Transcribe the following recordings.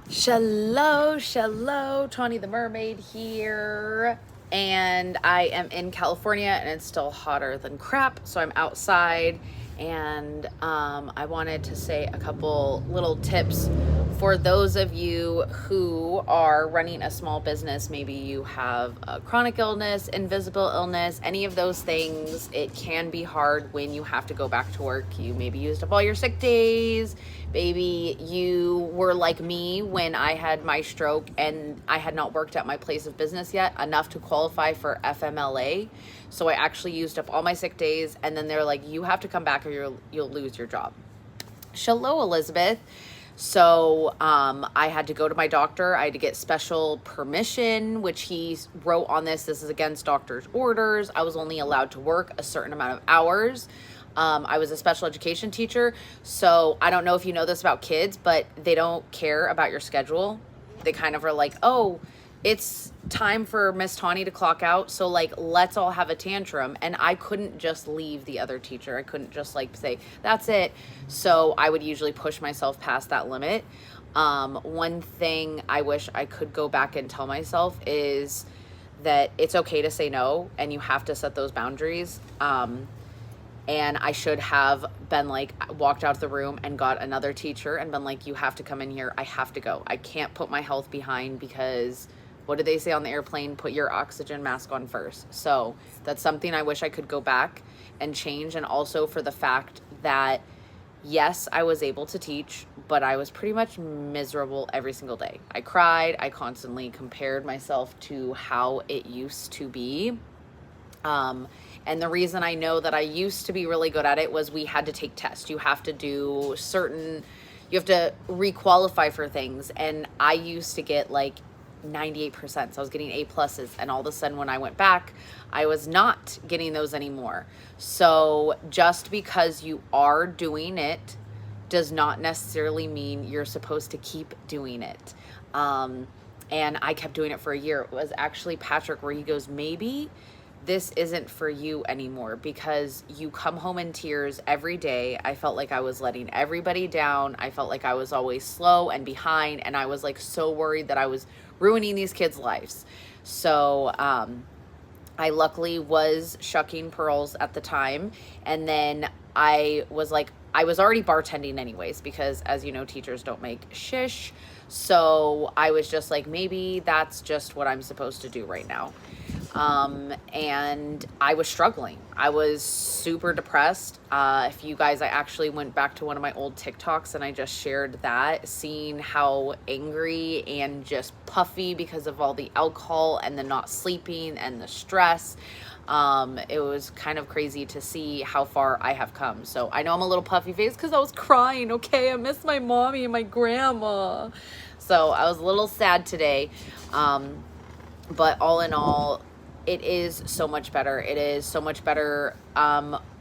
Shallow, Tawny the Mermaid here. And I am in California and it's still hotter than crap. So I'm outside and I wanted to say a couple little tips for those of you who are running a small business. Maybe you have a chronic illness, invisible illness, any of those things. It can be hard when you have to go back to work. You maybe used up all your sick days. Maybe you were like me when I had my stroke and I had not worked at my place of business yet enough to qualify for FMLA. So I actually used up all my sick days, and then they're like, you have to come back or you'll lose your job. Shallow, Elizabeth. So I had to go to my doctor. I had to get special permission, which he wrote on this. This is against doctor's orders. I was only allowed to work a certain amount of hours. I was a special education teacher. So I don't know if you know this about kids, but they don't care about your schedule. They kind of are like, oh, it's time for Miss Tawny to clock out. So like, let's all have a tantrum. And I couldn't just leave the other teacher. I couldn't just like say, that's it. So I would usually push myself past that limit. One thing I wish I could go back and tell myself is that it's okay to say no and you have to set those boundaries. And I should have been like, walked out of the room and got another teacher and been like, you have to come in here. I have to go. I can't put my health behind because what did they say on the airplane? Put your oxygen mask on first. So that's something I wish I could go back and change. And also for the fact that, yes, I was able to teach, but I was pretty much miserable every single day. I cried. I constantly compared myself to how it used to be. And the reason I know that I used to be really good at it was we had to take tests. You have to do you have to requalify for things. And I used to get like 98%. So I was getting A pluses. And all of a sudden when I went back, I was not getting those anymore. So just because you are doing it does not necessarily mean you're supposed to keep doing it. And I kept doing it for a year. It was actually Patrick where he goes, maybe this isn't for you anymore because you come home in tears every day. I felt like I was letting everybody down. I felt like I was always slow and behind. And I was like so worried that I was ruining these kids' lives. So I luckily was shucking pearls at the time. And then I was already bartending anyways, because as you know, teachers don't make shish. So I was just like, maybe that's just what I'm supposed to do right now. And I was struggling. I was super depressed. If you guys, I actually went back to one of my old TikToks and I just shared that, seeing how angry and just puffy because of all the alcohol and the not sleeping and the stress. It was kind of crazy to see how far I have come. So I know I'm a little puffy faced because I was crying. Okay. I miss my mommy and my grandma. So I was a little sad today. But all in all, it is so much better. It is so much better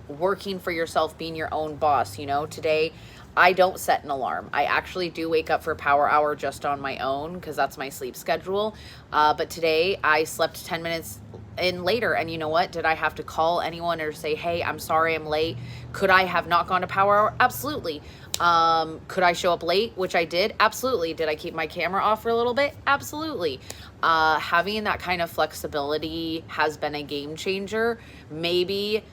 working for yourself, being your own boss. You know, today I don't set an alarm. I actually do wake up for Power Hour just on my own because that's my sleep schedule. But today I slept 10 minutes in later. And you know what? Did I have to call anyone or say, hey, I'm sorry I'm late? Could I have not gone to Power Hour? Absolutely. Could I show up late? Which I did. Absolutely. Did I keep my camera off for a little bit? Absolutely. Having that kind of flexibility has been a game changer. Maybe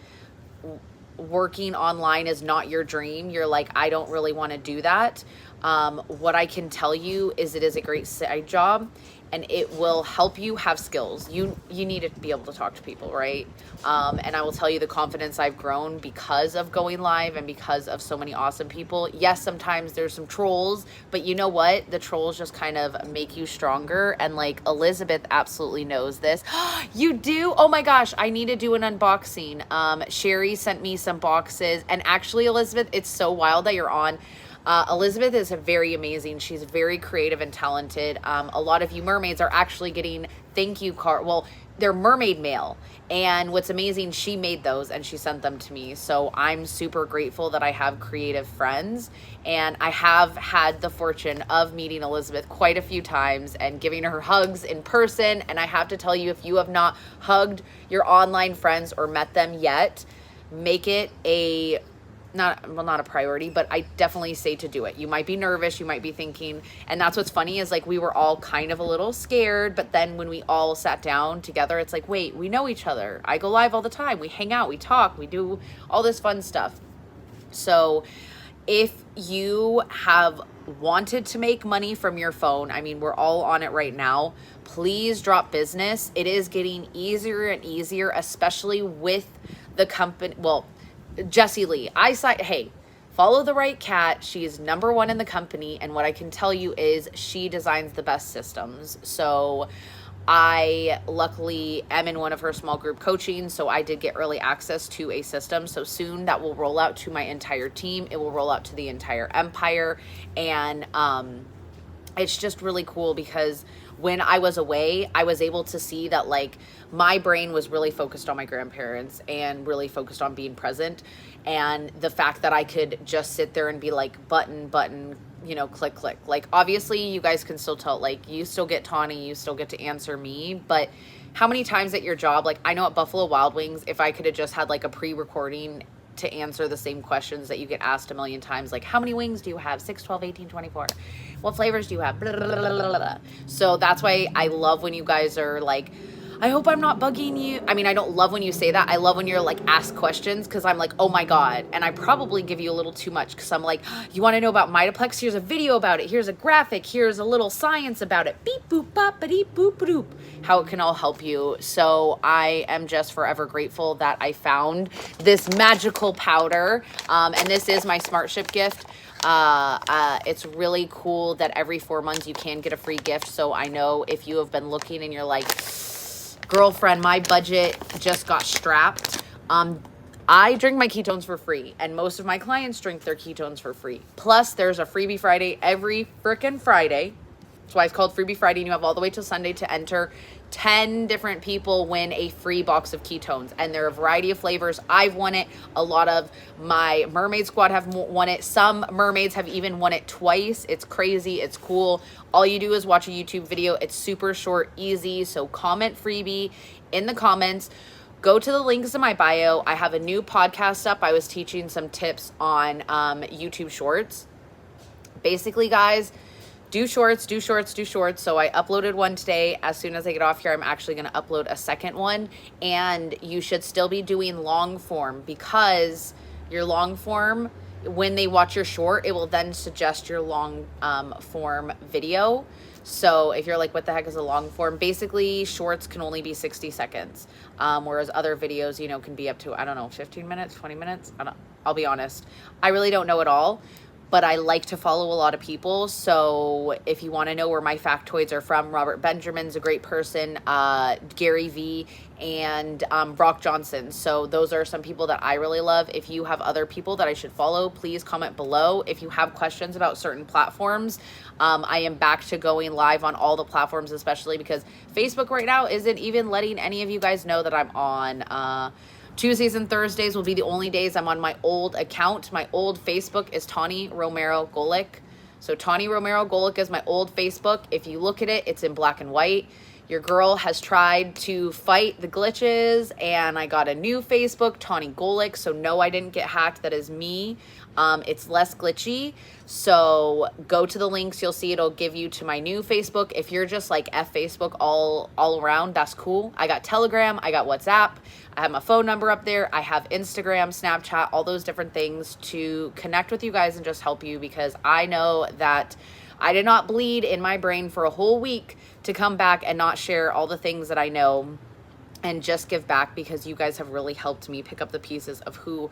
working online is not your dream. You're like, I don't really want to do that. What I can tell you is it is a great side job and it will help you have skills. You need to be able to talk to people, right? And I will tell you the confidence I've grown because of going live and because of so many awesome people. Yes, sometimes there's some trolls, but you know what? The trolls just kind of make you stronger. And like Elizabeth absolutely knows this. You do? Oh my gosh, I need to do an unboxing. Sherry sent me some boxes. And actually, Elizabeth, it's so wild that you're on. Elizabeth is very amazing. She's very creative and talented. A lot of you mermaids are actually getting thank you card. Well, they're mermaid mail. And what's amazing, she made those and she sent them to me. So I'm super grateful that I have creative friends. And I have had the fortune of meeting Elizabeth quite a few times and giving her hugs in person. And I have to tell you, if you have not hugged your online friends or met them yet, make it a not a priority, but I definitely say to do it. You might be nervous, you might be thinking, and that's what's funny is like we were all kind of a little scared, but then when we all sat down together, it's like, wait, we know each other. I go live all the time. We hang out, we talk, we do all this fun stuff. So if you have wanted to make money from your phone, I mean, we're all on it right now, please drop business. It is getting easier and easier, especially with the company. Well, Jessie Lee, hey, follow the right cat. She is number one in the company. And what I can tell you is she designs the best systems. So I luckily am in one of her small group coaching, so I did get early access to a system. So soon that will roll out to my entire team. It will roll out to the entire empire. And it's just really cool because when I was away, I was able to see that like my brain was really focused on my grandparents and really focused on being present. And the fact that I could just sit there and be like button, you know, click. Like obviously you guys can still tell, like you still get Tawny, you still get to answer me, but how many times at your job, like I know at Buffalo Wild Wings, if I could have just had like a pre-recording to answer the same questions that you get asked a million times, like how many wings do you have? 6, 12, 18, 24. What flavors do you have? Blah, blah, blah, blah, blah. So that's why I love when you guys are like, I hope I'm not bugging you. I mean, I don't love when you say that. I love when you're like ask questions because I'm like, oh my God. And I probably give you a little too much because I'm like, you want to know about Mitoplex? Here's a video about it. Here's a graphic. Here's a little science about it. Beep, boop, bop, ba-deep, boop, ba-doop. How it can all help you. So I am just forever grateful that I found this magical powder. And this is my SmartShip gift. It's really cool that every 4 months you can get a free gift. So I know if you have been looking and you're like, girlfriend, my budget just got strapped. I drink my ketones for free, and most of my clients drink their ketones for free. Plus, there's a Freebie Friday every frickin' Friday. That's why it's called Freebie Friday, and you have all the way till Sunday to enter. 10 different people win a free box of ketones, and there are a variety of flavors. I've won it. A lot of my mermaid squad have won it. Some mermaids have even won it twice. It's crazy. It's cool. All you do is watch a YouTube video. It's super short, easy. So comment freebie in the comments. Go to the links in my bio. I have a new podcast up. I was teaching some tips on YouTube Shorts. Basically, guys, do shorts. So I uploaded one today. As soon as I get off here, I'm actually going to upload a second one. And you should still be doing long form because your long form, when they watch your short, it will then suggest your long form video. So if you're like, what the heck is a long form? Basically, shorts can only be 60 seconds. Whereas other videos, you know, can be up to, I don't know, 15 minutes, 20 minutes. I'll be honest. I really don't know it all. But I like to follow a lot of people. So if you want to know where my factoids are from, Robert Benjamin's a great person, Gary Vee, and Brock Johnson. So those are some people that I really love. If you have other people that I should follow, please comment below. If you have questions about certain platforms, I am back to going live on all the platforms, especially because Facebook right now isn't even letting any of you guys know that I'm on. Tuesdays and Thursdays will be the only days I'm on my old account. My old Facebook is Tawny Romero Golic. So Tawny Romero Golic is my old Facebook. If you look at it, it's in black and white. Your girl has tried to fight the glitches, and I got a new Facebook, Tawny Golic. So no, I didn't get hacked. That is me. It's less glitchy. So go to the links. You'll see it'll give you to my new Facebook. If you're just like F Facebook all around, that's cool. I got Telegram. I got WhatsApp. I have my phone number up there. I have Instagram, Snapchat, all those different things to connect with you guys and just help you, because I know that I did not bleed in my brain for a whole week to come back and not share all the things that I know and just give back, because you guys have really helped me pick up the pieces of who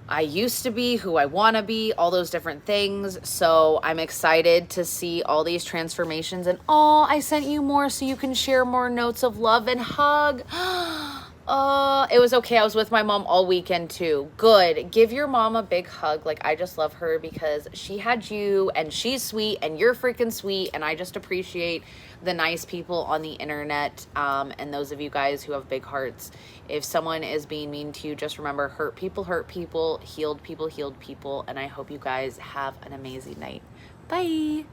I used to be, who I want to be, all those different things. So I'm excited to see all these transformations. And oh, I sent you more so you can share more notes of love and hug. It was okay. I was with my mom all weekend too. Good. Give your mom a big hug. Like, I just love her because she had you, and she's sweet, and you're freaking sweet. And I just appreciate the nice people on the internet, and those of you guys who have big hearts. If someone is being mean to you, just remember, hurt people, healed people, healed people. And I hope you guys have an amazing night. Bye.